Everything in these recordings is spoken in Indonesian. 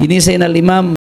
Ini Sayyidina Imam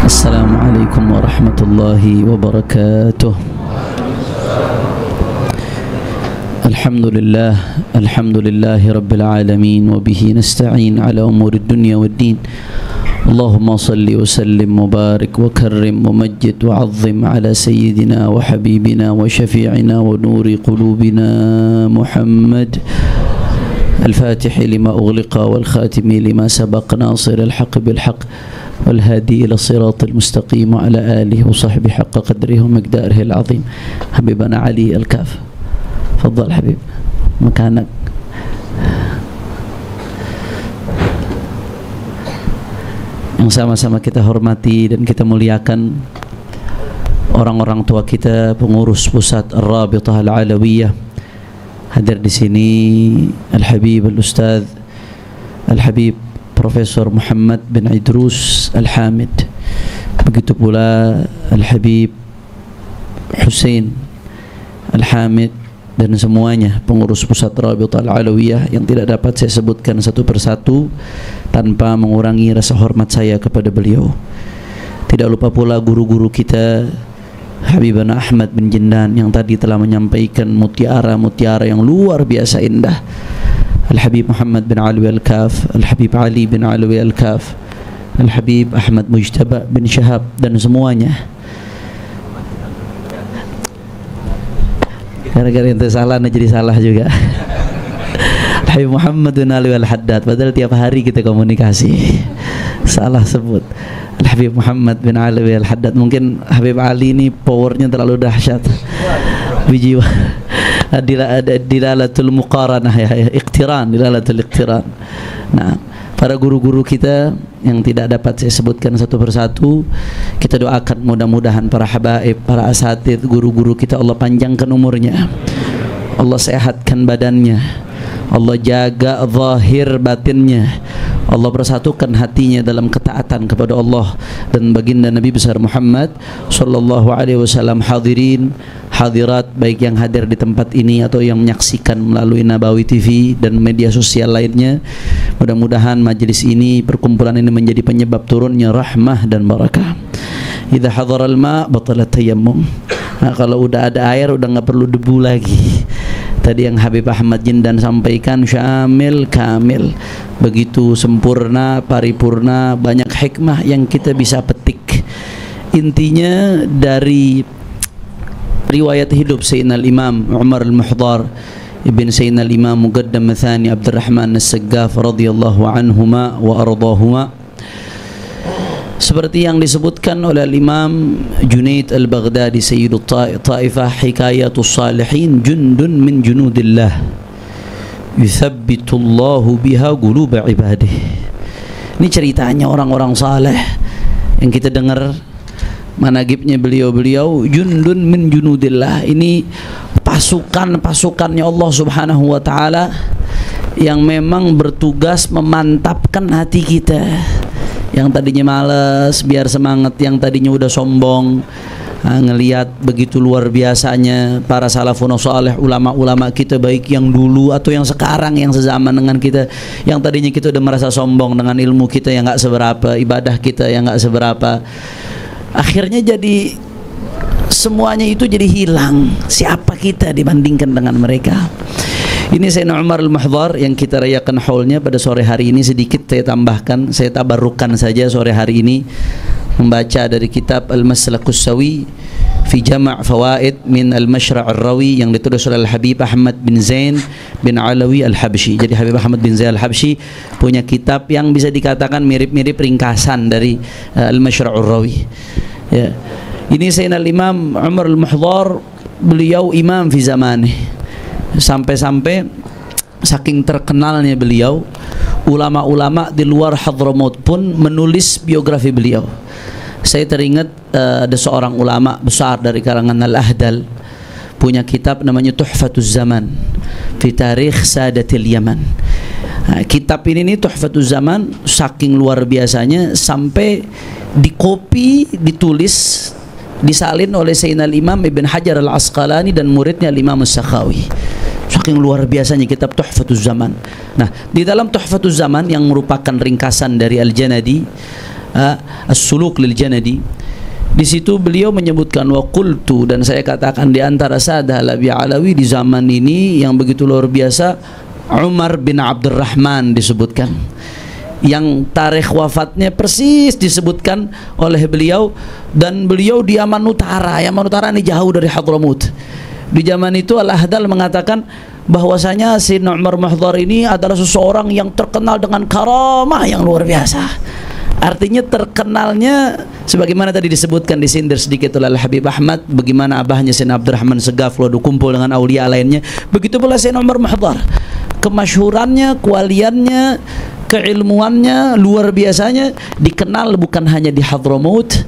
Assalamualaikum warahmatullahi wabarakatuh. Alhamdulillahi rabbil alamin wa bihi nasta'in ala umuri dunya waddin. Allahumma salli wa sallim wa barik wa karrim wa majjid wa azzim ala sayyidina wa habibina wa syafi'ina wa nuri qulubina Muhammad al-Fatih lima ughliqa wal khatimi lima sabaq nasir al-haq bil-haq والهادي إلى الصراط المستقيم وعلى آله وصحبه حق قدره ومقداره العظيم. حبيبنا علي الكاف، تفضل حبيب مكانك. Yang sama-sama kita hormati dan kita muliakan orang-orang tua kita, pengurus pusat Ar-Rabitah Al-Alawiyah. Hadir di sini Al-Habib Al-Ustadz Al-Habib Profesor Muhammad bin Idrus Al-Hamid, begitu pula Al-Habib Hussein Al-Hamid dan semuanya pengurus pusat Rabitah Al-Alawiyah yang tidak dapat saya sebutkan satu persatu tanpa mengurangi rasa hormat saya kepada beliau. Tidak lupa pula guru-guru kita Habibana Ahmad bin Jindan yang tadi telah menyampaikan mutiara-mutiara yang luar biasa indah. Al-Habib Muhammad bin Alwi Al-Kaf, Al-Habib Ali bin Alwi Al-Kaf, Al-Habib Ahmad Mujtaba bin Syahab dan semuanya. Gara-gara yang salah jadi salah juga. Al-Habib Muhammad bin Alwi Al-Haddad, padahal tiap hari kita komunikasi. Salah sebut. Al-Habib Muhammad bin Alwi Al-Haddad. Mungkin Habib Ali ini powernya terlalu dahsyat. dilalatul muqaranah, iqtiran, dilalatul iqtiran. Nah, para guru-guru kita yang tidak dapat saya sebutkan satu persatu, kita doakan mudah-mudahan para habaib, para asatidz, guru-guru kita Allah panjangkan umurnya, Allah sehatkan badannya, Allah jaga zahir batinnya, Allah persatukan hatinya dalam ketaatan kepada Allah dan baginda Nabi besar Muhammad sallallahu alaihi wasallam. Hadirin hadirat baik yang hadir di tempat ini atau yang menyaksikan melalui Nabawi TV dan media sosial lainnya, mudah-mudahan majelis ini, perkumpulan ini menjadi penyebab turunnya rahmah dan barakah. Idza hadaral ma batalat tayammum. Nah, kalau udah ada air udah nggak perlu debu lagi. Tadi yang Habib Ahmad Jindan sampaikan syamil kamil, begitu sempurna, paripurna, banyak hikmah yang kita bisa petik. Intinya dari riwayat hidup Sayyidina Imam Umar al-Muhdar ibn Sayyidina Imam Muqaddam Mathani Abdurrahman As-Saggaf radhiyallahu anhuma wa ardahuma, seperti yang disebutkan oleh Imam Junaid al-Baghdadi Sayyidut Taifah, hikayatus salihin jundun min junudillah yuthabbitullahu biha quluba ibadih. Ini ceritanya orang-orang saleh yang kita dengar managibnya beliau-beliau, jundun min junudillah. Ini pasukan-pasukannya Allah Subhanahu wa taala yang memang bertugas memantapkan hati kita. Yang tadinya malas biar semangat, yang tadinya udah sombong, ngelihat begitu luar biasanya para salafun salih, ulama-ulama kita baik yang dulu atau yang sekarang yang sezaman dengan kita, yang tadinya kita udah merasa sombong dengan ilmu kita yang nggak seberapa, ibadah kita yang nggak seberapa, akhirnya jadi semuanya itu jadi hilang. Siapa kita dibandingkan dengan mereka? Ini Sayyidina Umar al-Muhdar yang kita rayakan haulnya pada sore hari ini. Sedikit saya tambahkan, saya tabarrukan saja sore hari ini membaca dari kitab Al-Maslakus Sawi fi Jama' Fawaid min Al-Mashra' Ar-Rawi yang ditulis oleh Habib Ahmad bin Zain bin Alawi Al-Habsyi. Jadi Habib Ahmad bin Zain Al-Habsyi punya kitab yang bisa dikatakan mirip-mirip ringkasan dari Al-Mashra' Ar-Rawi. Ya. Ini Sayyidina Imam Umar al-Muhdar, beliau imam fi zamanih. Sampai-sampai saking terkenalnya beliau, ulama-ulama di luar Hadramaut pun menulis biografi beliau. Saya teringat ada seorang ulama besar dari kalangan Al-Ahdal punya kitab namanya Tuhfatuz Zaman fi Tarikh Sadatil Yaman. Nah, kitab ini Tuhfatuz Zaman saking luar biasanya sampai dikopi, ditulis, disalin oleh Sayyidina Imam Ibn Hajar Al-Asqalani dan muridnya Imam As-Sakhawi. Saking luar biasanya kitab Tuhfatuz Zaman. Nah, di dalam Tuhfatuz Zaman yang merupakan ringkasan dari Al-Janadi, As-Suluk lil Janadi, di situ beliau menyebutkan wa qultu, dan saya katakan di antara Sadah Alawi di zaman ini yang begitu luar biasa, Umar bin Abdurrahman disebutkan, yang tarikh wafatnya persis disebutkan oleh beliau, dan beliau di Yaman Utara. Yaman Utara ini jauh dari Hadramaut. Di zaman itu Al-Ahdal mengatakan bahwasanya Sayyidina Umar Muhdar ini adalah seseorang yang terkenal dengan karamah yang luar biasa. Artinya terkenalnya sebagaimana tadi disebutkan, disindir sedikit oleh Habib Ahmad, bagaimana abahnya Sayyidina Abdurrahman Segaf lalu kumpul dengan aulia lainnya. Begitu pula Sayyidina Umar Muhdar, kemasyhurannya, kewaliannya, keilmuannya luar biasanya, dikenal bukan hanya di Hadramaut.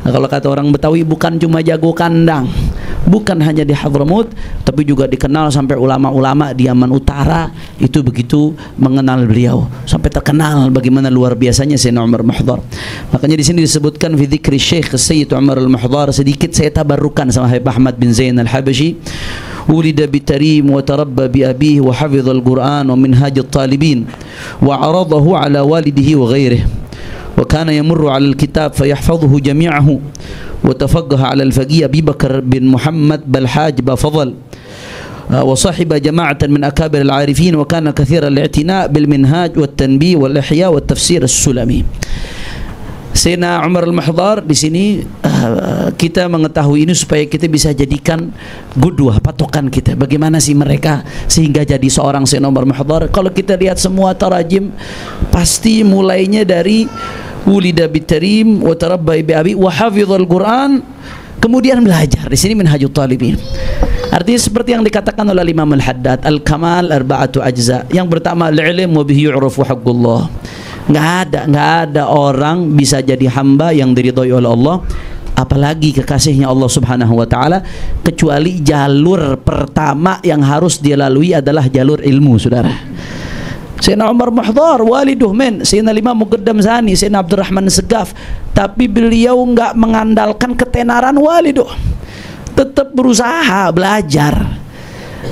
Nah, kalau kata orang Betawi, bukan cuma jago kandang, bukan hanya di Hadramaut, tapi juga dikenal sampai ulama-ulama di Yaman Utara itu begitu mengenal beliau, sampai terkenal bagaimana luar biasanya Sayyidina Umar Muhdar. Makanya di sini disebutkan fi dzikri Syekh Sayyid Umar al-Muhdar, sedikit saya tabarrukan sama Habib Ahmad bin Zain al-Habsyi. Ulida bitarim wa tarabba bi abihi wa hafidha al-Qur'an wa minhaj at-talibin wa 'aradahu 'ala walidihi wa ghairihi. وكان يمر على الكتاب فيحفظه جميعه وتفقه على الفقيه أبي بكر بن محمد بلحاج بفضل وصاحب جماعة من أكابر العارفين وكان كثير الاعتناء بالمنهاج والتنبيه والإحياء والتفسير السلمي. Sayyidina Umar al-Muhdar di sini kita mengetahui ini supaya kita bisa jadikan qudwah, patokan kita. Bagaimana sih mereka sehingga jadi seorang Sayyidina Umar al-Muhdar? Kalau kita lihat semua tarajim pasti mulainya dari ulida bitarim wa tarabba bi abi wa hafizal Quran, kemudian belajar. Di sini Minhajut Talibin. Artinya seperti yang dikatakan oleh Imam Al-Haddad, al-kamal arba'atu ajza. Yang pertama al-ilm wa bihi yu'rafu haqqullah. Nggak ada orang bisa jadi hamba yang diridhoi oleh Allah, apalagi kekasihnya Allah Subhanahu wa taala, kecuali jalur pertama yang harus dia lalui adalah jalur ilmu, Saudara. Sayyidina Umar Muhdhar waliduh min Sayyidina Imam Muqaddam Zani, Sayyidina Abdurrahman Segaf, tapi beliau enggak mengandalkan ketenaran waliduh, tetap berusaha belajar,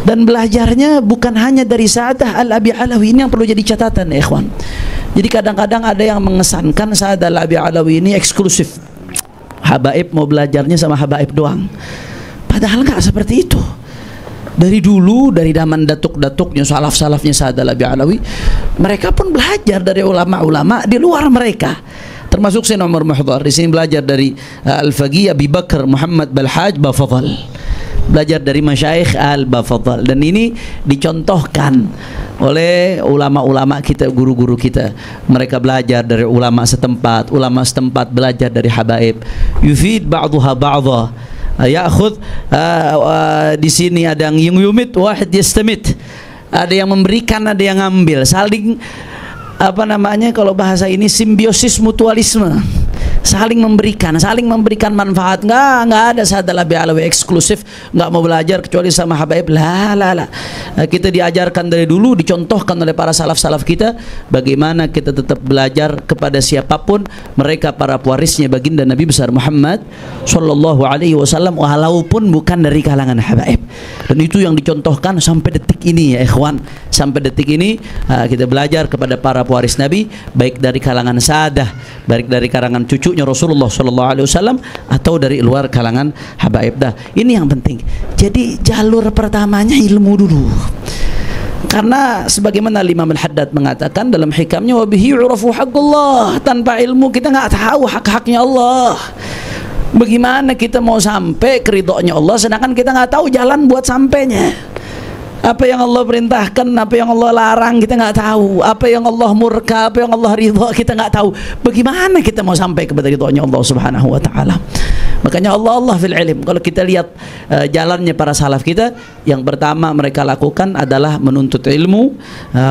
dan belajarnya bukan hanya dari Sa'adah Al-Abi Alawi. Ini yang perlu jadi catatan ya ikhwan. Jadi kadang-kadang ada yang mengesankan Sa'adah Al-Abi Alawi ini eksklusif, habaib mau belajarnya sama habaib doang, padahal enggak seperti itu. Dari dulu, dari zaman datuk-datuknya, salaf-salafnya Sa'adah Al-Abi Alawi, mereka pun belajar dari ulama-ulama di luar mereka, termasuk Sayyidina Umar Muhdhar. Di sini belajar dari Al-Faqih Abi Bakar Muhammad Balhaj Bafadhal, belajar dari Masyayikh Al-Bafadhal, dan ini dicontohkan oleh ulama-ulama kita, guru-guru kita. Mereka belajar dari ulama setempat belajar dari habaib. Yufid ba'duha ba'dha, ya'khudh. Di sini ada yang yumit, wahid yastamit. Ada yang memberikan, ada yang ngambil, saling apa namanya kalau bahasa ini simbiosis mutualisme, saling memberikan manfaat. Nggak ada Sa'adah Al-Abi Alawi eksklusif nggak mau belajar kecuali sama habaib. La. Kita diajarkan dari dulu, dicontohkan oleh para salaf kita bagaimana kita tetap belajar kepada siapapun mereka, para pewarisnya baginda Nabi besar Muhammad sallallahu alaihi wasallam, walaupun bukan dari kalangan habaib. Dan itu yang dicontohkan sampai detik ini ya ikhwan. Sampai detik ini kita belajar kepada para pewaris Nabi, baik dari kalangan Sa'adah, baik dari kalangan cucunya Rasulullah sallallahu alaihi wasallam, atau dari luar kalangan habaib. Dah, ini yang penting. Jadi jalur pertamanya ilmu dulu. Karena sebagaimana Imam Al-Haddad mengatakan dalam hikamnya, wa bihi yu'rafu haqqullah. Tanpa ilmu kita nggak tahu hak-haknya Allah. Bagaimana kita mau sampai ke ridhonya Allah sedangkan kita nggak tahu jalan buat sampainya? Apa yang Allah perintahkan, apa yang Allah larang kita nggak tahu, apa yang Allah murka, apa yang Allah ridho kita nggak tahu. Bagaimana kita mau sampai kepada ridhonya Allah Subhanahu wa taala? Makanya Allah fil ilm. Kalau kita lihat jalannya para salaf kita, yang pertama mereka lakukan adalah menuntut ilmu,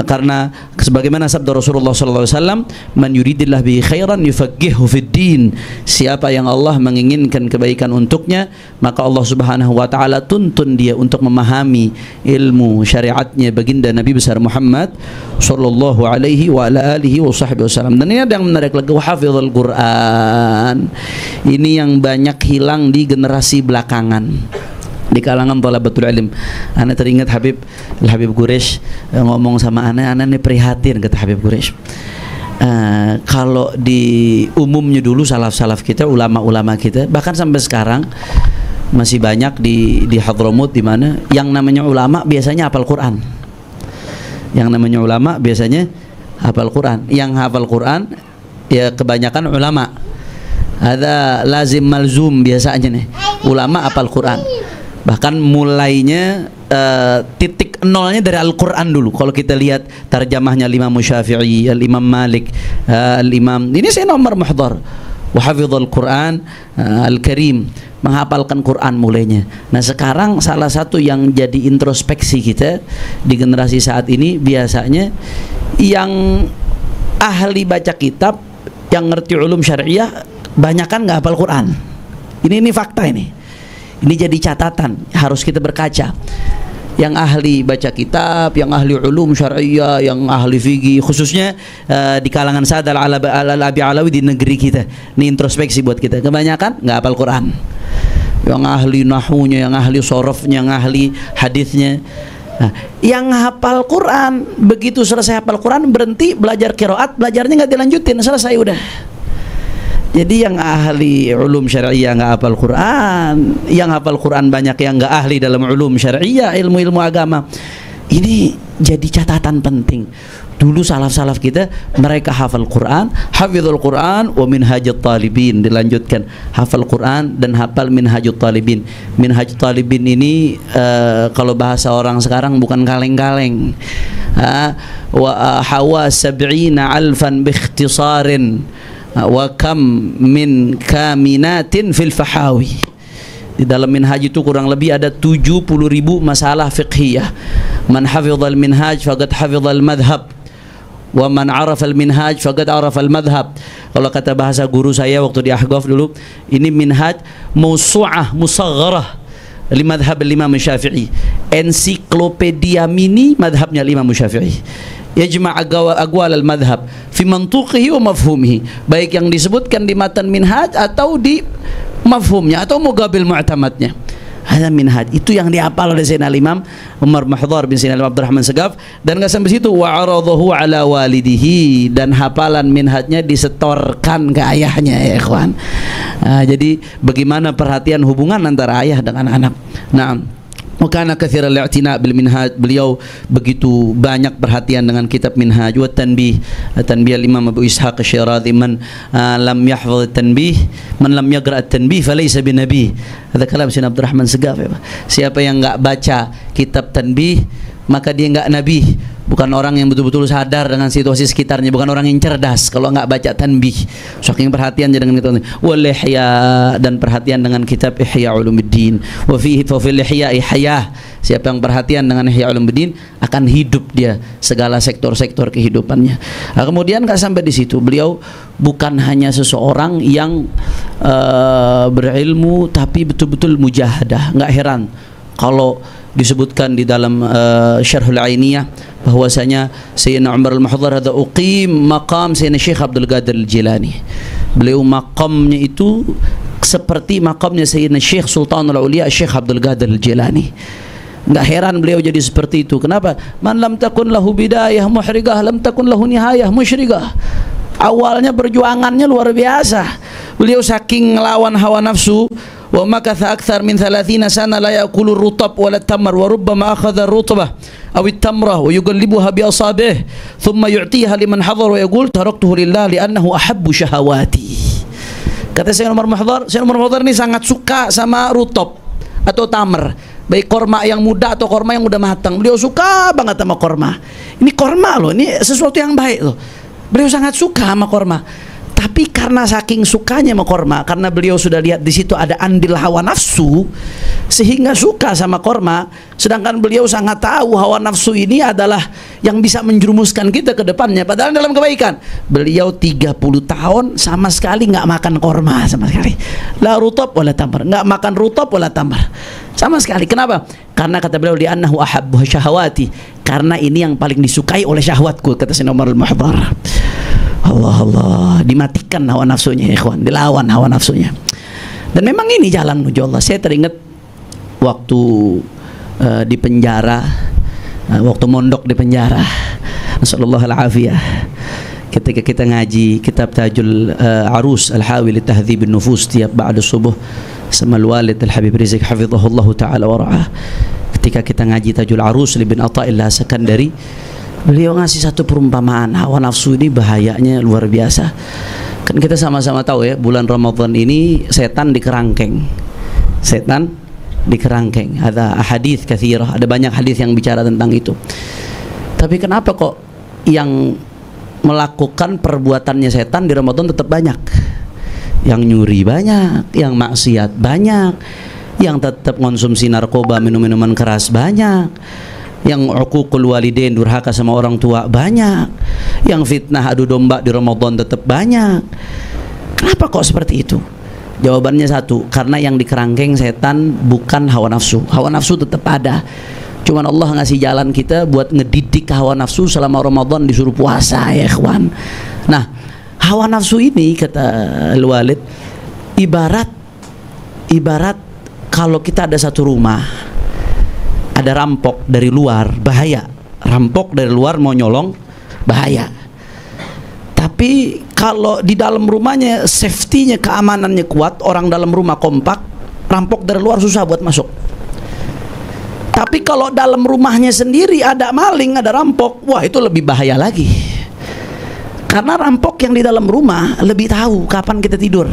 karena sebagaimana sabda Rasulullah sallallahu alaihi wasallam, man yuridillah bihi khairan yufaqihuhu fid din. Siapa yang Allah menginginkan kebaikan untuknya, maka Allah Subhanahu wa taala tuntun dia untuk memahami ilmu syariatnya baginda Nabi besar Muhammad sallallahu alaihi wa ala alihi wa sahbihi wasallam. Dan ini ada yang menarik lagi, hafizul Quran. Ini yang banyak hilang di generasi belakangan di kalangan thalabatul ilm. Ana teringat Habib Quraisy ngomong sama ana ini prihatin, kata Habib Quraisy. Kalau di umumnya dulu salaf-salaf kita, ulama-ulama kita, bahkan sampai sekarang masih banyak di Hadramut, di mana yang namanya ulama biasanya hafal Quran. Yang namanya ulama biasanya hafal Quran. Yang hafal Quran ya kebanyakan ulama. Ada lazim malzum biasanya nih, ulama hafal Quran. Bahkan mulainya titik nolnya dari Al-Quran dulu. Kalau kita lihat tarjamahnya Imam Syafi'i, Al-Imam Malik, Al-Imam ini Sayyidina Umar Muhdhar, wa hafizul Quran Al-Karim, menghafalkan Quran mulainya. Nah sekarang salah satu yang jadi introspeksi kita di generasi saat ini, biasanya yang ahli baca kitab, yang ngerti ulum syariah, banyak kan nggak hafal Quran. Ini fakta ini. Ini jadi catatan harus kita berkaca. Yang ahli baca kitab, yang ahli ulum syariah, yang ahli fikih, khususnya di kalangan Sa'adah Al-Abi Alawi di negeri kita. Ini introspeksi buat kita. Kebanyakan nggak hafal Quran. Yang ahli nahwunya, yang ahli sorofnya, yang ahli hadisnya. Nah, yang hafal Quran, begitu selesai hafal Quran berhenti belajar qiraat, belajarnya nggak dilanjutin, selesai udah. Jadi yang ahli ulum syariah nggak hafal Quran, yang hafal Quran banyak yang nggak ahli dalam ulum syariah, ilmu-ilmu agama. Ini jadi catatan penting. Dulu salaf-salaf kita, mereka hafal Quran, hafizul Quran wa minhajut talibin, dilanjutkan hafal Quran dan hafal minhajut talibin. Minhajut talibin ini kalau bahasa orang sekarang bukan kaleng-kaleng. Wa hawa 70 alfan bi ikhtisarin wa kam min kaminatin fil fahawi. Di dalam minhaj itu kurang lebih ada 70.000 masalah fiqhiyah. Man hafizal minhaj faqad hafizal madhab, wa man arafal minhaj faqad arafal madhab. Kalau kata bahasa guru saya waktu di Ahqaf dulu, ini minhaj mausu'ah musagharah li madhab Imam Syafi'i, ensiklopedia mini madhabnya Imam Syafi'i. Yajma' aqwal al-madhab fi mantuqihi wa mafhumihi, baik yang disebutkan di matan minhaj atau di mafhumnya atau muqabil mu'tamadnya. Ada minhaj itu yang dihafal oleh Sayyidina Imam Umar Mahdhar bin Sayyidina Abdurrahman Sagaf. Dan nggak sampai situ, wa aradahu ala walidihi, dan hafalan minhajnya disetorkan ke ayahnya, ya ikhwan. Jadi bagaimana perhatian hubungan antara ayah dengan anak. Nah, Wakana katsiral i'tina bil minhaj, beliau begitu banyak perhatian dengan kitab minhaj. Wa tanbih, tanbih Imam Abu Ishaq Asy-Syirazi, man lam yahfaz tanbih, man lam yaqra at-tanbih falaysa binabi. Ada kalam Sayyidina Abdurrahman Sagaf, ya. Siapa yang enggak baca kitab tanbih, maka dia enggak nabi. Bukan orang yang betul-betul sadar dengan situasi sekitarnya, bukan orang yang cerdas kalau enggak baca tanbih. Saking perhatiannya dengan kitab wal ihya, dan perhatian dengan kitab Ihya Ulumuddin. Wa fihi fa fil ihya ihya, siapa yang perhatian dengan Ihya Ulumuddin akan hidup dia segala sektor-sektor kehidupannya. Nah, kemudian enggak sampai di situ, beliau bukan hanya seseorang yang berilmu tapi betul-betul mujahadah. Enggak heran kalau disebutkan di dalam Syarhul Ainiyah bahwasanya Sayyidina Umar al-Mahdhar ada uqim maqam Sayyidina Syekh Abdul Qadir al-Jilani. Beliau maqamnya itu seperti maqamnya Sayyidina Syekh Sultanul Auliya Syekh Abdul Qadir al-Jilani. Enggak heran beliau jadi seperti itu. Kenapa? Man lam takun lahu bidayah muhrigah lam takun lahu nihayah musyrigah. Awalnya perjuangannya luar biasa. Beliau saking ngelawan hawa nafsu, wa makatha akthar min 30 sana la yaqulu rutab wala tamar, wa rubbama akhadha rutbah aw at-tamrah wa yuqallibuha bi asabihi thumma yu'tiha liman hadhar wa yaqul taraktuhu lillah li'annahu ahabbu syahawati. Kata Sayyidina Umar Mahdhar, Sayyidina Umar Mahdhar ini sangat suka sama rutab atau tamar, baik korma yang muda atau korma yang udah matang. Beliau suka banget sama korma. Ini korma loh, ini sesuatu yang baik loh. Beliau sangat suka sama korma. Tapi karena saking sukanya sama korma, karena beliau sudah lihat di situ ada andil hawa nafsu, sehingga suka sama korma. Sedangkan beliau sangat tahu hawa nafsu ini adalah yang bisa menjerumuskan kita ke depannya. Padahal dalam kebaikan, beliau 30 tahun sama sekali nggak makan korma sama sekali. La rutab wala tamar, nggak makan rutab wala tamar sama sekali. Kenapa? Karena kata beliau di annahu ahabbu syahawati, karena ini yang paling disukai oleh syahwatku, kata Sayyidina Umar al-Mahdhar. Allah, dimatikan hawa nafsunya, ya ikhwan, dilawan hawa nafsunya. Dan memang ini jalan menuju Allah. Saya teringat waktu di penjara, waktu mondok di penjara, nasallallahu al-afiyah, ketika kita ngaji kitab Tajul Arus Al-Hawi li Tahdhibin Nufus tiap ba'da subuh sama Al-Walid Al-Habib Rizik hafizahullahu ta'ala wa ra'ah. Ketika kita ngaji Tajul Arus li bin Athaillah Sakandari, beliau ngasih satu perumpamaan hawa nafsu ini bahayanya luar biasa. Kan kita sama-sama tahu ya, bulan Ramadan ini setan dikerangkeng. Setan dikerangkeng. Ada hadis katsirah, ada banyak hadis yang bicara tentang itu. Tapi kenapa kok yang melakukan perbuatannya setan di Ramadan tetap banyak? Yang nyuri banyak, yang maksiat banyak, yang tetap konsumsi narkoba, minum-minuman keras banyak, yang uququl walidain, durhaka sama orang tua banyak, yang fitnah adu domba di Ramadan tetap banyak. Kenapa kok seperti itu? Jawabannya satu, karena yang dikerangkeng setan bukan hawa nafsu. Hawa nafsu tetap ada, cuman Allah ngasih jalan kita buat ngedidik hawa nafsu selama Ramadan, disuruh puasa, ya ikhwan. Nah, hawa nafsu ini, kata Al-Walid, ibarat kalau kita ada satu rumah, ada rampok dari luar, bahaya. Rampok dari luar mau nyolong, bahaya. Tapi kalau di dalam rumahnya safety-nya, keamanannya kuat, orang dalam rumah kompak, rampok dari luar susah buat masuk. Tapi kalau dalam rumahnya sendiri ada maling, ada rampok, wah itu lebih bahaya lagi. Karena rampok yang di dalam rumah lebih tahu kapan kita tidur.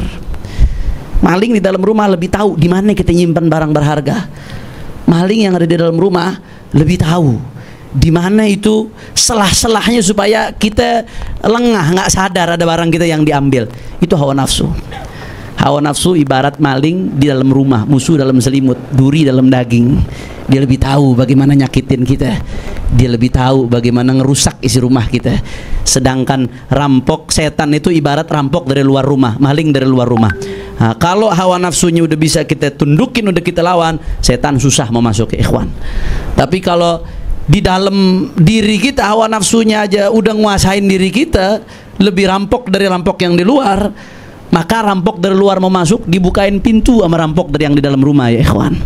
Maling di dalam rumah lebih tahu di mana kita nyimpan barang berharga. Maling yang ada di dalam rumah lebih tahu di mana itu selah-selahnya supaya kita lengah, nggak sadar ada barang kita yang diambil. Itu hawa nafsu. Hawa nafsu ibarat maling di dalam rumah, musuh dalam selimut, duri dalam daging. Dia lebih tahu bagaimana nyakitin kita, dia lebih tahu bagaimana ngerusak isi rumah kita. Sedangkan rampok, setan itu ibarat rampok dari luar rumah, maling dari luar rumah. Nah, kalau hawa nafsunya udah bisa kita tundukin, udah kita lawan, setan susah mau masuk, ikhwan. Tapi kalau di dalam diri kita hawa nafsunya aja udah nguasain diri kita, lebih rampok dari rampok yang di luar, maka rampok dari luar mau masuk, dibukain pintu sama rampok dari yang di dalam rumah, ya ikhwan.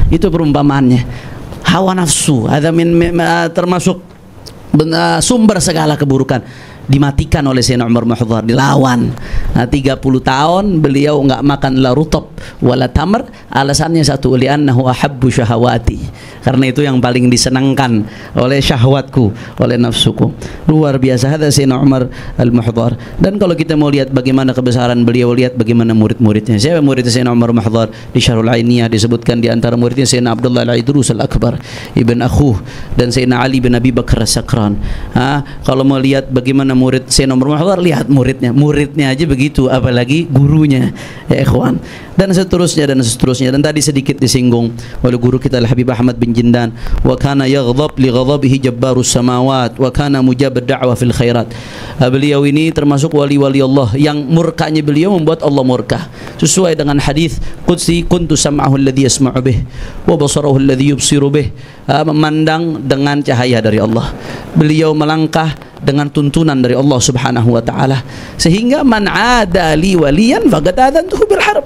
Itu perumpamaannya. Hawa nafsu ada termasuk sumber segala keburukan. Dimatikan oleh Sayyidina Umar Muhdhar, dilawan. Nah, 30 tahun beliau enggak makan la rutab wala tamr, alasannya satu, li'annahu ahabbu syahawati, karena itu yang paling disenangkan oleh syahwatku, oleh nafsuku. Luar biasa ada Sayyidina Umar Al-Muhdhar. Dan kalau kita mau lihat bagaimana kebesaran beliau, lihat bagaimana murid-muridnya. Siapa muridnya Sayyidina Umar Muhdhar? Di Syarhul Ainiyah disebutkan di antara muridnya Sayyidina Abdullah Al-Idrus Al-Akbar ibn Akhuh dan Sayyidina Ali bin Abi Bakar As-Sakran. Kalau mau lihat bagaimana murid Sayyidina Umar Muhdhar, lihat muridnya aja begitu, apalagi gurunya, ya ikhwan. Dan seterusnya dan seterusnya. Dan tadi sedikit disinggung oleh guru kita Al-Habib Ahmad bin Jindan, wa kana yaghdab li ghadabihi jabbarus samawat wa kana mujab ad-da'wa fil khairat. Beliau ini termasuk wali-wali Allah yang murkanya beliau membuat Allah murka, sesuai dengan hadis qudsi, kuntu sam'ahu alladhi yasma'u bih wa basarahu alladhi yubsiru bih. Memandang dengan cahaya dari Allah, beliau melangkah dengan tuntunan dari Allah Subhanahu wa taala, sehingga man adali waliyan faqad adantuhu bil harb.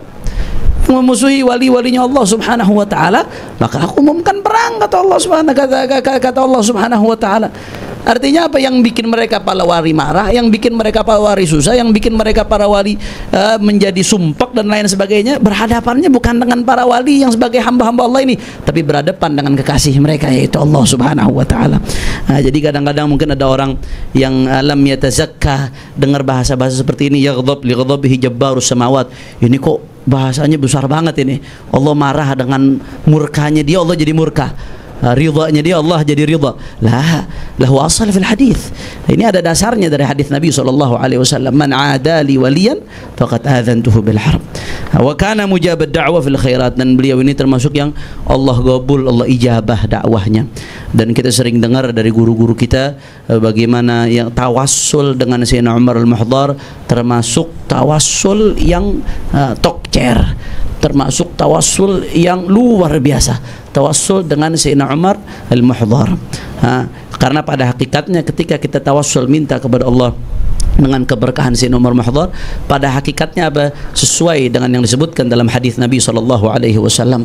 Memusuhi wali-walinya Allah Subhanahu wa taala, maka aku umumkan perang, kata Allah Subhanahu wa taala. Artinya apa? Yang bikin mereka para wali marah, yang bikin mereka para wali susah, yang bikin mereka para wali menjadi sumpek dan lain sebagainya, berhadapannya bukan dengan para wali yang sebagai hamba-hamba Allah ini, tapi berhadapan dengan kekasih mereka, yaitu Allah Subhanahu wa taala. Jadi kadang-kadang mungkin ada orang yang lam yatazakka dengar bahasa-bahasa seperti ini, yaghdab li ghadabihi jabbarus samawat. Ini kok bahasanya besar banget ini. Allah marah dengan murkanya dia, Allah jadi murka. Ridhanya dia, Allah jadi ridha. Lahu asal fil hadis. Ini ada dasarnya dari hadis Nabi SAW. Man adali waliyan faqad adhantuhu bil harb. Wa kana mujab ad-da'wa fil khairat. Dan beliau ini termasuk yang Allah gabul, Allah ijabah dakwahnya. Dan kita sering dengar dari guru-guru kita bagaimana yang tawassul dengan Sayyidina Umar Al-Muhdhar, termasuk tawassul yang tokcer, termasuk tawassul yang luar biasa, tawassul dengan Sayyidina Umar Al-Muhdhar. Karena pada hakikatnya ketika kita tawassul minta kepada Allah dengan keberkahan Sayyidina Umar Muhdhar, pada hakikatnya apa? Sesuai dengan yang disebutkan dalam hadis Nabi SAW.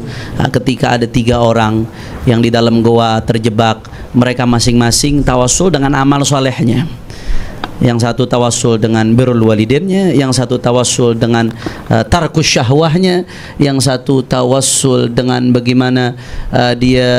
Ketika ada 3 orang yang di dalam goa terjebak, mereka masing-masing tawassul dengan amal solehnya. Yang satu tawassul dengan birrul walidainnya, yang satu tawassul dengan tarkus syahwahnya, yang satu tawassul dengan bagaimana dia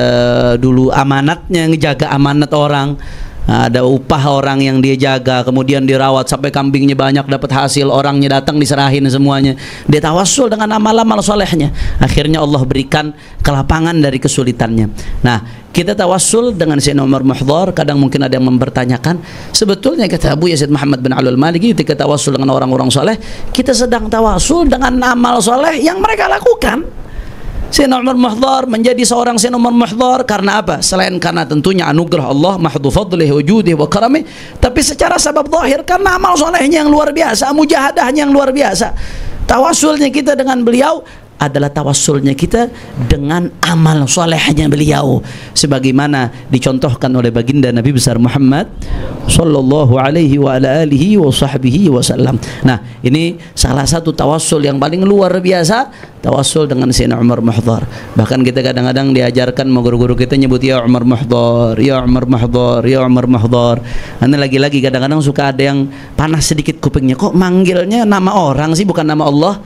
dulu amanatnya, ngejaga amanat orang. Ada upah orang yang dia jaga, kemudian dirawat sampai kambingnya banyak, dapat hasil, orangnya datang diserahin semuanya. Dia tawassul dengan amal-amal solehnya, akhirnya Allah berikan kelapangan dari kesulitannya. Nah, kita tawassul dengan Sayyidina Umar Muhdhar. Kadang mungkin ada yang mempertanyakan, sebetulnya kata Abu Yazid Muhammad bin Alul Maliki, ketika tawassul dengan orang-orang soleh, kita sedang tawassul dengan amal soleh yang mereka lakukan. Sayyidina Umar Muhdhar menjadi seorang Sayyidina Umar Muhdhar karena apa? Selain karena tentunya anugerah Allah, mahdhu fadlihi wujudih wa karamih, tapi secara sebab zahir karena amal solehnya yang luar biasa, mujahadahnya yang luar biasa. Tawassulnya kita dengan beliau adalah tawassulnya kita dengan amal solehnya beliau, sebagaimana dicontohkan oleh baginda Nabi besar Muhammad sallallahu alaihi wa ala alihi wa sahbihi wasallam. Nah, ini salah satu tawassul yang paling luar biasa, tawassul dengan Sayyidina Umar Muhdhar. Bahkan kita kadang-kadang diajarkan, guru-guru kita nyebut ya Umar Muhdhar, ya Umar Muhdhar, ya Umar Muhdhar. Nanti lagi-lagi kadang-kadang suka ada yang panas sedikit kupingnya, kok manggilnya nama orang sih bukan nama Allah.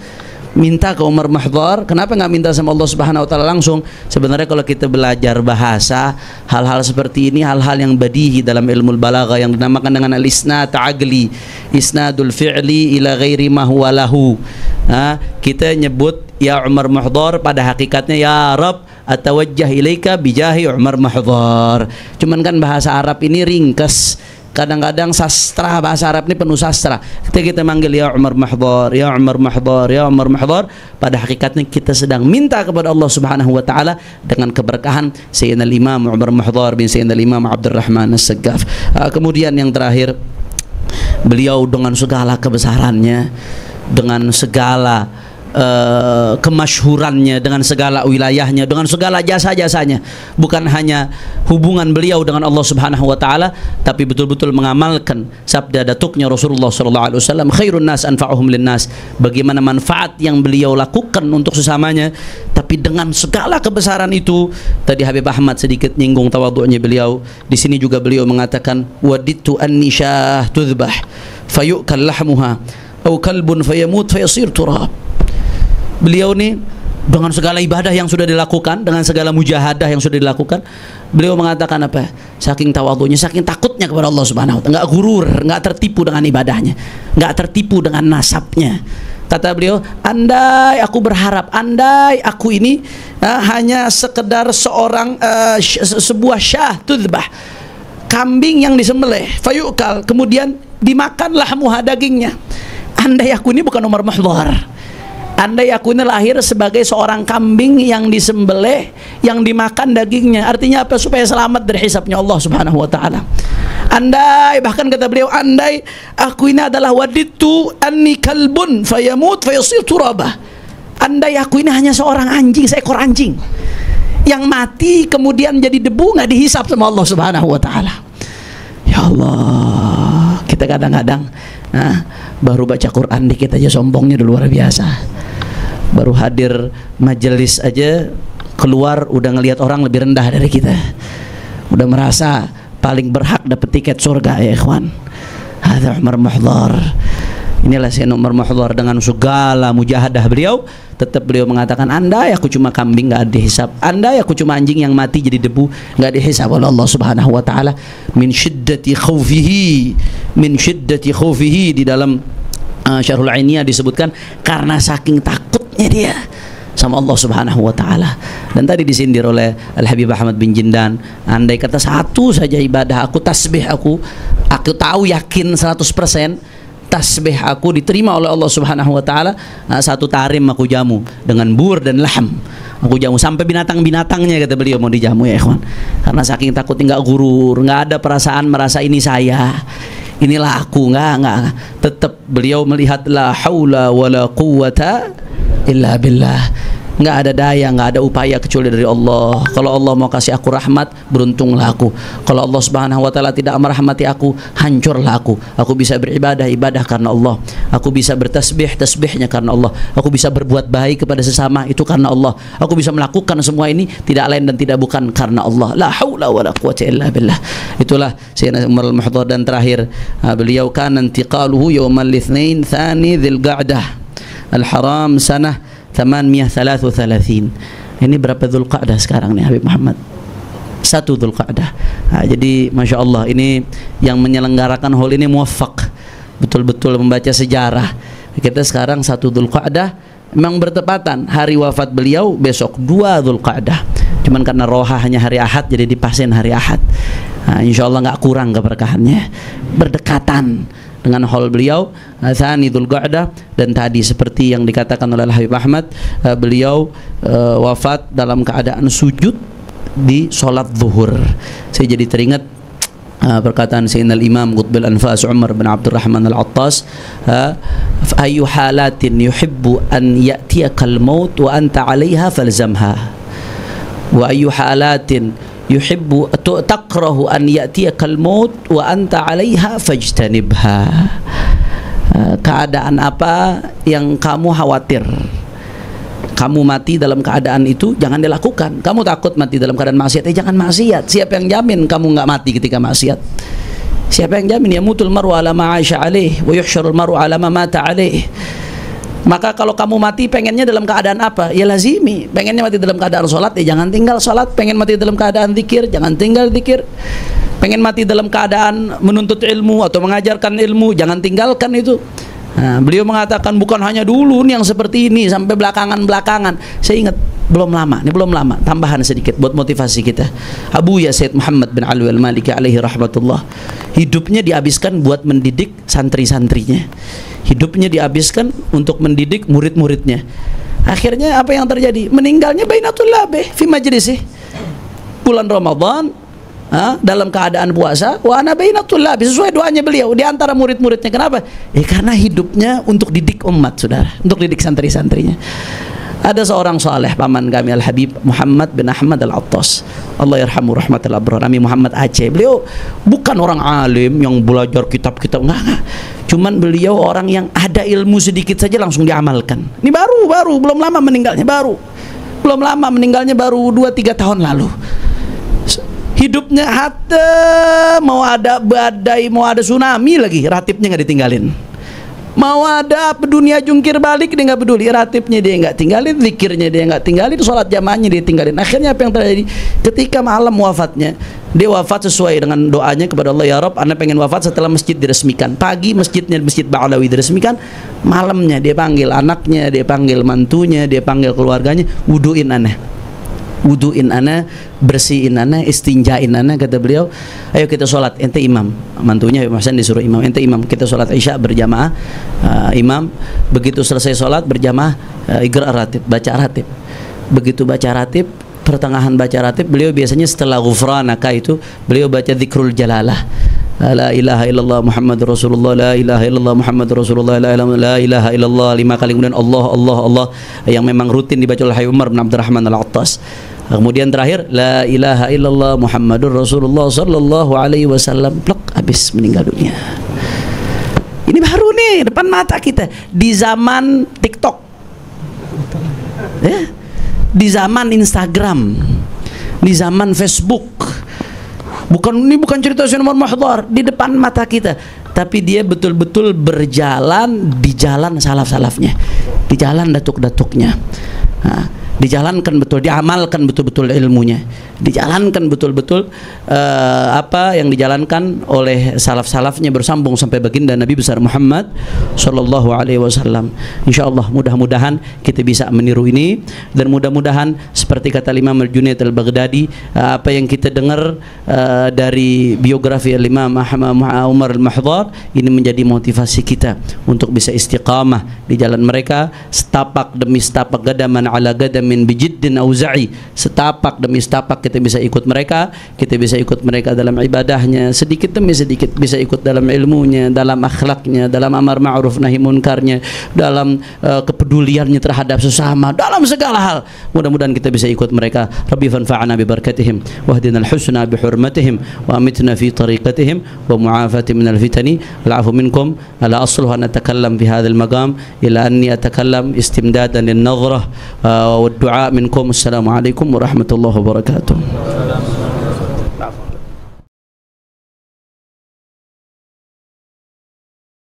Minta ke Umar Muhdhar, kenapa nggak minta sama Allah Subhanahu wa taala langsung? Sebenarnya kalau kita belajar bahasa, hal-hal seperti ini hal-hal yang badihi dalam ilmu balaghah yang dinamakan dengan al-isnad ta'agli, isnadul fi'li ila ghairi ma huwa lahu. Kita nyebut ya Umar Muhdhar, pada hakikatnya ya Rabb atawajjah ilaika bijahi Umar Muhdhar. Cuman kan bahasa Arab ini ringkas, Kadang-kadang sastra bahasa Arab ini penuh sastra. Ketika kita manggil ya Umar Mahdhar, ya Umar Mahdhar, ya Umar Mahdhar, pada hakikatnya kita sedang minta kepada Allah Subhanahu wa taala dengan keberkahan Sayyidina Imam Umar Mahdhar bin Sayyidina Imam Abdurrahman As-Saggaf. Kemudian yang terakhir, beliau dengan segala kebesarannya, dengan segala kemasyhurannya, dengan segala wilayahnya, dengan segala jasa-jasanya, bukan hanya hubungan beliau dengan Allah Subhanahu wa taala, tapi betul-betul mengamalkan sabda datuknya Rasulullah sallallahu alaihi wasallam, khairun nas anfa'uhum linnas, bagaimana manfaat yang beliau lakukan untuk sesamanya. Tapi dengan segala kebesaran itu, tadi Habib Ahmad sedikit nyinggung tawadhu'nya beliau. Di sini juga beliau mengatakan, wadittu anni syah tudhbah fayukal lahmuha aw kalbun fayamut fayasir turab. Beliau nih dengan segala ibadah yang sudah dilakukan, dengan segala mujahadah yang sudah dilakukan, beliau mengatakan apa? Saking tawadhunya, saking takutnya kepada Allah Subhanahu wa taala, enggak gurur, enggak tertipu dengan ibadahnya, enggak tertipu dengan nasabnya. Kata beliau, andai aku berharap, andai aku ini hanya sekedar seorang sebuah syah tudbah, kambing yang disembelih, fayukal, kemudian dimakanlah muha dagingnya. Andai aku ini bukan Umar Mahdhar, andai aku ini lahir sebagai seorang kambing yang disembelih, yang dimakan dagingnya. Artinya apa? Supaya selamat dari hisabnya Allah Subhanahu wa taala. Andai, bahkan kata beliau, andai aku ini adalah waditu anni kalbun fayamut fayasir turabah. Andai aku ini hanya seorang anjing, seekor anjing yang mati kemudian jadi debu, nggak dihisab sama Allah Subhanahu wa taala. Ya Allah, kita kadang-kadang baru baca Quran dikit aja sombongnya udah luar biasa. Baru hadir majelis aja keluar udah ngelihat orang lebih rendah dari kita, udah merasa paling berhak dapat tiket surga. Ya ikhwan, hadza Umar Mahdhar. Inilah Sayyidina Umar Mahdhar, dengan segala mujahadah beliau, tetap beliau mengatakan, andai aku cuma kambing nggak dihisab, andai aku cuma anjing yang mati jadi debu nggak dihisab oleh Allah Subhanahu wa taala. Min syiddati khawfihi, min syiddati khawfihi, di dalam Syarhul Ainiyah disebutkan karena saking takutnya dia sama Allah Subhanahu wa taala. Dan tadi disindir oleh Al Habib Ahmad bin Jindan, andai kata satu saja ibadah aku, tasbih aku tahu yakin 100% tasbih aku diterima oleh Allah Subhanahu wa taala, satu tarim aku jamu dengan bur dan lahm, aku jamu sampai binatang-binatangnya, kata beliau, mau dijamu ya ikhwan. Karena saking takutnya, nggak gurur, nggak ada perasaan merasa ini saya, inilah aku, nggak. Tetap beliau melihat la haula wala quwwata illa billah. Nggak ada daya, nggak ada upaya kecuali dari Allah. Kalau Allah mau kasih aku rahmat, beruntunglah aku. Kalau Allah Subhanahu wa taala tidak merahmati aku, hancurlah aku. Aku bisa beribadah, ibadah karena Allah. Aku bisa bertasbih, tasbihnya karena Allah. Aku bisa berbuat baik kepada sesama, itu karena Allah. Aku bisa melakukan semua ini tidak lain dan tidak bukan karena Allah. La haula wala quwwata illa billah. Itulah Sayyidina Umar Al-Mahdhar. Dan terakhir, beliau kan intiqaluhu yaumal itsnain tsani dzulqa'dah al-haram sanah 833. Ini berapa Dzulqa'dah sekarang nih Habib Muhammad? 1 Dzulqa'dah. Jadi Masya Allah, ini yang menyelenggarakan hall ini muwaffaq, betul-betul membaca sejarah. Kita sekarang 1 Dzulqa'dah, memang bertepatan hari wafat beliau besok 2 Dzulqa'dah. Cuman karena roha hanya hari Ahad, jadi dipasin hari Ahad. Insya Allah nggak kurang keberkahannya, berdekatan dengan hall beliau, Tsani Dzulqa'dah. Dan tadi seperti yang dikatakan oleh Habib Ahmad, beliau wafat dalam keadaan sujud di sholat zuhur. Saya jadi teringat perkataan Sayyidina Imam Qutbil Anfas Umar bin Abdurrahman Al-Attas, ayu halatin yuhibbu an ya'tiyakal maut wa anta 'alaiha falzamha, wa ayu halatin yuhibbu takrahu an ya'tiyakal maut wa anta 'alaiha fajtanibha. Keadaan apa yang kamu khawatir kamu mati dalam keadaan itu, jangan dilakukan. Kamu takut mati dalam keadaan maksiat, jangan maksiat. Siapa yang jamin kamu nggak mati ketika maksiat? Siapa yang jamin? Yamutul mar'u ala ma 'asha 'alaih wa yuhsyarul mar'u ala ma mata 'alaih. Maka kalau kamu mati pengennya dalam keadaan apa? Ya lazimi. Pengennya mati dalam keadaan sholat, ya jangan tinggal sholat. Pengen mati dalam keadaan zikir, jangan tinggal zikir. Pengen mati dalam keadaan menuntut ilmu atau mengajarkan ilmu, jangan tinggalkan itu. Beliau mengatakan bukan hanya dulu nih yang seperti ini, sampai belakangan-belakangan. Saya ingat Belum lama, ini belum lama. Tambahan sedikit buat motivasi kita. Abu ya Sayyid Muhammad bin Alwi al-Maliki alaihi rahmatullah. Hidupnya dihabiskan buat mendidik santri-santrinya. Hidupnya dihabiskan untuk mendidik murid-muridnya. Akhirnya apa yang terjadi? Meninggalnya bainatul labih fi majlisih. Bulan Ramadan, dalam keadaan puasa, wa ana bainatul labih, sesuai doanya beliau di antara murid-muridnya. Kenapa? Karena hidupnya untuk didik umat, saudara, untuk didik santri-santrinya. Ada seorang saleh paman kami Al-Habib Muhammad bin Ahmad Al-Attas, Allah yarhamu rahmatul abrar, Ami Muhammad Aceh. Beliau bukan orang alim yang belajar kitab-kitab, enggak. Cuman beliau orang yang ada ilmu sedikit saja langsung diamalkan. Ini baru belum lama meninggalnya, baru 2-3 tahun lalu. Hidupnya hatta mau ada badai, mau ada tsunami lagi, ratibnya nggak ditinggalin. Mau ada dunia jungkir balik, dia nggak peduli, ratibnya dia nggak tinggalin, zikirnya dia nggak tinggalin, sholat jamaahnya dia tinggalin. Akhirnya apa yang terjadi? Ketika malam wafatnya, dia wafat sesuai dengan doanya kepada Allah, ya Rabb, Anda pengen wafat setelah masjid diresmikan. Pagi masjidnya, Masjid Ba'alawi diresmikan, malamnya dia panggil anaknya, dia panggil mantunya, dia panggil keluarganya, wuduin ana, bersihin ana, istinjain ana, kata beliau. Ayo kita sholat, ente imam. Mantunya Mas Hasan disuruh imam, ente imam. Kita sholat isya berjamaah, imam. Begitu selesai sholat berjamaah, iqra ratib, baca ratib. Begitu baca ratib, pertengahan baca ratib, beliau biasanya setelah ghufranaka itu, beliau baca zikrul jalalah. La ilaha illallah Muhammadur Rasulullah, la ilaha illallah Muhammadur Rasulullah, la ilaha illallah 5 kali, kemudian Allah yang memang rutin dibaca oleh Umar bin Abdurrahman Al-Attas. Kemudian terakhir la ilaha illallah Muhammadur Rasulullah sallallahu alaihi wasallam, plek, habis meninggal dunia. Ini baru nih depan mata kita di zaman TikTok, di zaman Instagram, di zaman Facebook. Ini bukan cerita Syekh Umar Mahdhar, di depan mata kita. Tapi dia betul-betul berjalan di jalan salaf-salafnya, di jalan datuk-datuknya. Dijalankan betul, diamalkan betul-betul ilmunya, dijalankan betul-betul apa yang dijalankan oleh salaf-salafnya, bersambung sampai baginda Nabi besar Muhammad sallallahu alaihi wasallam. Insyaallah mudah-mudahan kita bisa meniru ini, dan mudah-mudahan seperti kata Imam Al-Junaid Al-Baghdadi, apa yang kita dengar dari biografi Imam Umar Al-Mahdhar ini menjadi motivasi kita untuk bisa istiqamah di jalan mereka, setapak demi setapak, gadaman ala gadamin bijiddin auza'i, setapak demi setapak kita bisa ikut mereka, kita bisa ikut mereka dalam ibadahnya, sedikit demi sedikit bisa ikut dalam ilmunya, dalam akhlaknya, dalam amar ma'ruf nahi munkarnya, dalam kepeduliannya terhadap sesama, dalam segala hal. Mudah-mudahan kita bisa ikut mereka. Rabbi fanfa'na bi barakatihim wahdina al-husna bi hurmatihim wa amitna fi tariqatihim wa mu'afati min al-fitani. Al'afu minkum ala asluha natakallam fi hadha al-maqam ila anni atakallam istimdadan lin-nadhrah wa الدعاء منكم. السلام عليكم ورحمة الله وبركاته.